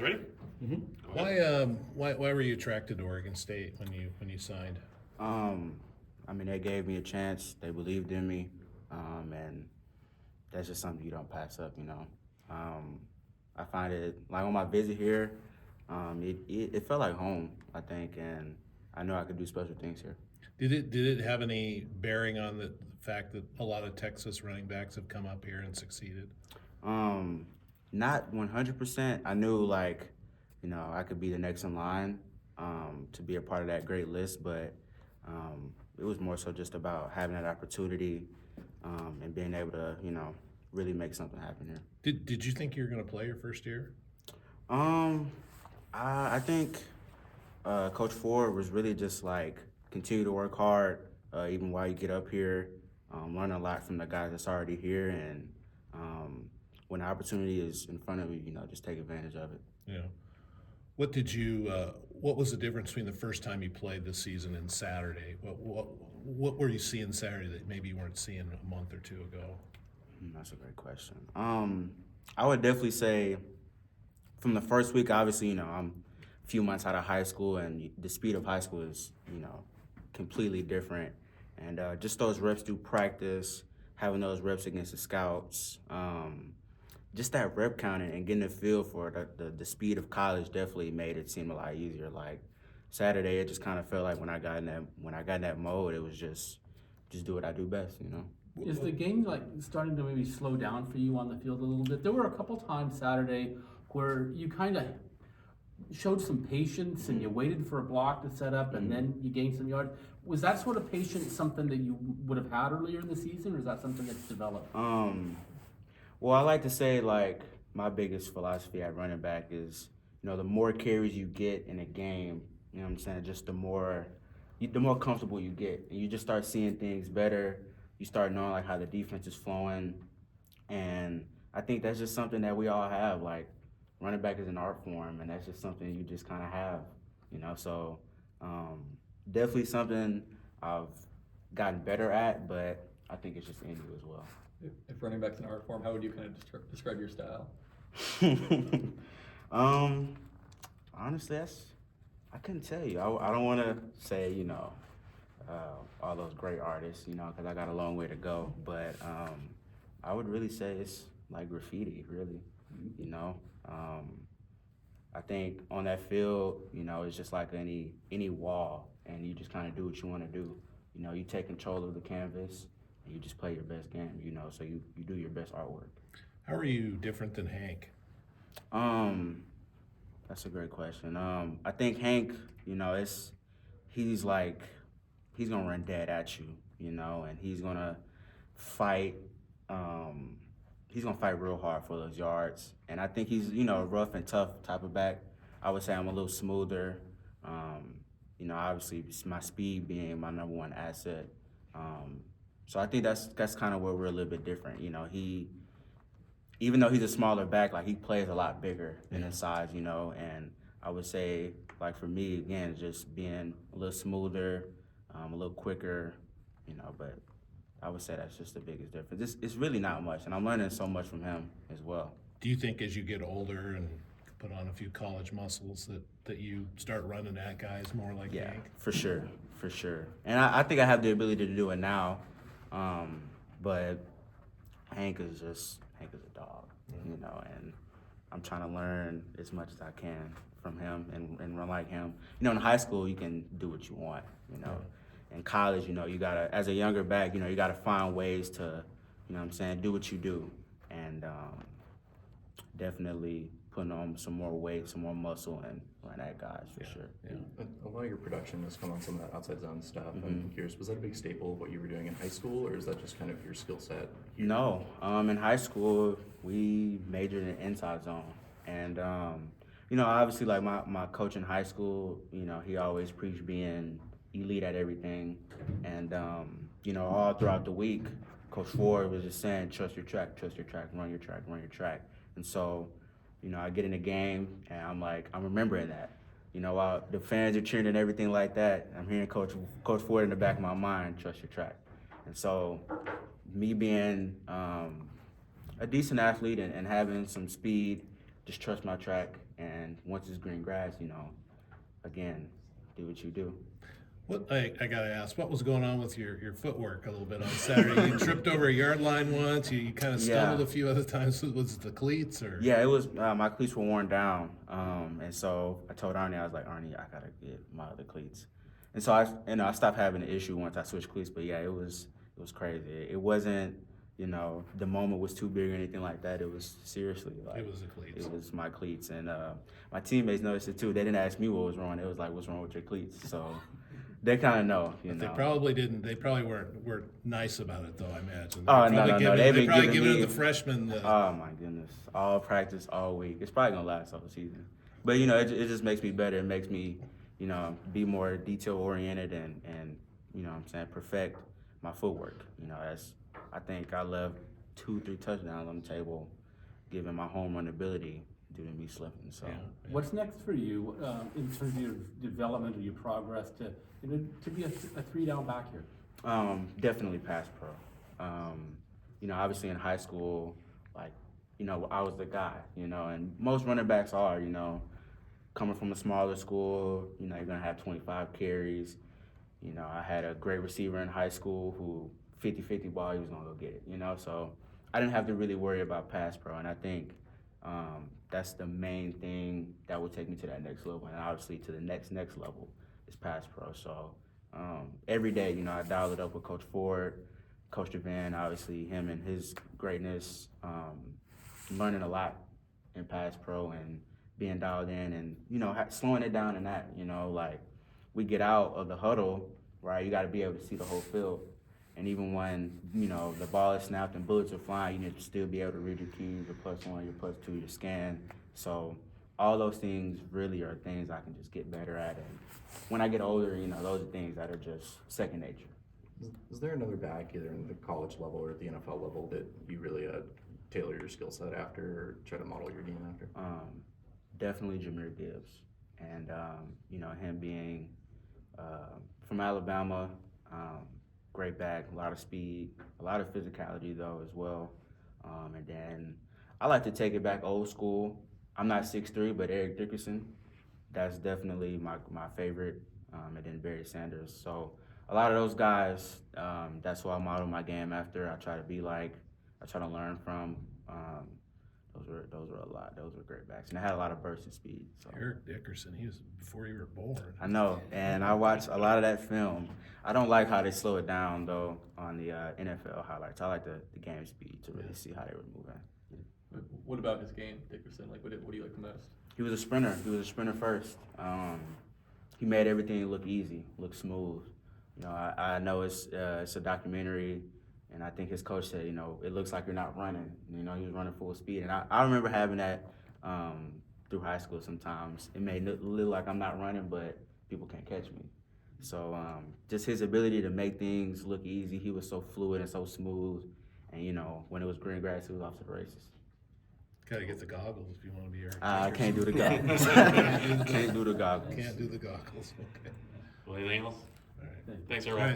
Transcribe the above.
Ready? Mm-hmm. Go ahead. Why were you attracted to Oregon State when you signed? I mean, they gave me a chance. They believed in me, and that's just something you don't pass up, you know. I find it like on my visit here, it felt like home, I think, and I know I could do special things here. Did it have any bearing on the fact that a lot of Texas running backs have come up here and succeeded? Um, Not 100%. I knew like, I could be the next in line, to be a part of that great list, but it was more so just about having that opportunity, and being able to, really make something happen here. Did you think you were going to play your first year? Um, I think Coach Ford was really just like continue to work hard, even while you get up here, learn a lot from the guys that's already here, and when the opportunity is in front of you, just take advantage of it. Yeah. What was the difference between the first time you played this season and Saturday? What were you seeing Saturday that maybe you weren't seeing a month or two ago? That's a great question. I would definitely say from the first week, obviously, I'm a few months out of high school, and the speed of high school is, completely different. And just those reps through practice, having those reps against the scouts, just that rep count and getting a feel for the speed of college definitely made it seem a lot easier. Like Saturday, it just kind of felt like when I got in that mode, it was just do what I do best. Is the game like starting to maybe slow down for you on the field a little bit? There were a couple times Saturday where you kind of showed some patience and you waited for a block to set up and then you gained some yards. Was that sort of patience something that you would have had earlier in the season, or is that something that's developed? Well, I like to say like my biggest philosophy at running back is, the more carries you get in a game, you know what I'm saying, just the more comfortable you get, and you just start seeing things better. You start knowing like how the defense is flowing, and I think that's just something that we all have. Like running back is an art form, and that's just something you just kind of have. So definitely something I've gotten better at, but I think it's just in you as well. If running back's an art form, how would you kind of describe your style? Honestly, I couldn't tell you. I don't want to say all those great artists, because I got a long way to go. But I would really say it's like graffiti, really. I think on that field, it's just like any wall, and you just kind of do what you want to do. You take control of the canvas, and you just play your best game. So you do your best artwork. How are you different than Hank? That's a great question. I think Hank, he's gonna run dead at you, and he's gonna fight. He's gonna fight real hard for those yards, and I think he's a rough and tough type of back. I would say I'm a little smoother. Obviously my speed being my number one asset. So I think that's kind of where we're a little bit different. Even though he's a smaller back, like he plays a lot bigger in his size, and I would say, like for me, again, just being a little smoother, a little quicker, but I would say that's just the biggest difference. It's really not much, and I'm learning so much from him as well. Do you think as you get older and put on a few college muscles that you start running at guys more like Hank? For sure. And I think I have the ability to do it now, but Hank is a dog, and I'm trying to learn as much as I can from him and run like him. In high school, you can do what you want, In college, you gotta, as a younger back, you gotta find ways to, do what you do. And definitely putting on some more weight, some more muscle, and run at guys for sure. Yeah. A lot of your production has come on some of that outside zone stuff. I'm curious, was that a big staple of what you were doing in high school, or is that just kind of your skill set here? No. In high school, we majored in inside zone. And, obviously, like my coach in high school, he always preached being elite at everything. And, all throughout the week, Coach Ford was just saying, trust your track, run your track. And so, I get in the game, and I'm remembering that. While the fans are cheering and everything like that, I'm hearing Coach Ford in the back of my mind, trust your track. And so, me being a decent athlete and having some speed, just trust my track, and once it's green grass, again, do what you do. What I gotta ask, what was going on with your footwork a little bit on Saturday? You tripped over a yard line once. You kind of stumbled a few other times. Was it the cleats or? Yeah, it was. My cleats were worn down, and so I told Arnie, I was like, Arnie, I gotta get my other cleats. And so I stopped having the issue once I switched cleats. But yeah, it was crazy. It wasn't, the moment was too big or anything like that. It was seriously like It was the cleats. It was my cleats, and my teammates noticed it too. They didn't ask me what was wrong. It was like, what's wrong with your cleats? So. They kind of know, They probably didn't. They probably weren't nice about it, though. I imagine. Oh no! They've probably given me the freshmen. Oh my goodness! All practice, all week. It's probably gonna last all the season. But it just makes me better. It makes me, be more detail oriented and what I'm saying, perfect my footwork. I think I left 2-3 touchdowns on the table, given my home run ability due to me slipping. So. Yeah. What's next for you in terms of your development or your progress to be a 3-down back here? Definitely pass pro. Obviously in high school, I was the guy, and most running backs are, coming from a smaller school, you're gonna have 25 carries. I had a great receiver in high school who 50-50 ball, he was gonna go get it, so I didn't have to really worry about pass pro, and I think that's the main thing that would take me to that next level, and obviously to the next level is pass pro. So every day, I dial it up with Coach Ford, Coach Devan, obviously him and his greatness, learning a lot in pass pro and being dialed in and, slowing it down in that, we get out of the huddle, right? You got to be able to see the whole field. And even when, the ball is snapped and bullets are flying, you need to still be able to read your cues, your +1, your +2, your scan. So all those things really are things I can just get better at. And when I get older, those are things that are just second nature. Is there another back, either in the college level or at the NFL level, that you really tailor your skill set after or try to model your game after? Definitely Jahmyr Gibbs. And, him being from Alabama, great back, a lot of speed, a lot of physicality though as well. And then I like to take it back old school. I'm not 6'3", but Eric Dickerson, that's definitely my favorite. And then Barry Sanders. So a lot of those guys, that's who I model my game after. I try to be like, I try to learn from. Those were a lot. Those were great backs, and I had a lot of burst and speed. So. Eric Dickerson, he was before you were born. I know, and I watched a lot of that film. I don't like how they slow it down though on the NFL highlights. I like the game speed to really see how they were moving. What about his game, Dickerson? What do you like the most? He was a sprinter. He was a sprinter first. He made everything look easy, look smooth. I know it's a documentary. And I think his coach said, it looks like you're not running. He was running full speed. And I remember having that through high school sometimes. It made it look like I'm not running, but people can't catch me. So just his ability to make things look easy. He was so fluid and so smooth. And, when it was green grass, he was off to the races. Got to get the goggles if you want to be Eric I can't do the goggles. Can't do the goggles. Can't do the goggles. Okay. Well, anything else? All right. Thanks, everyone.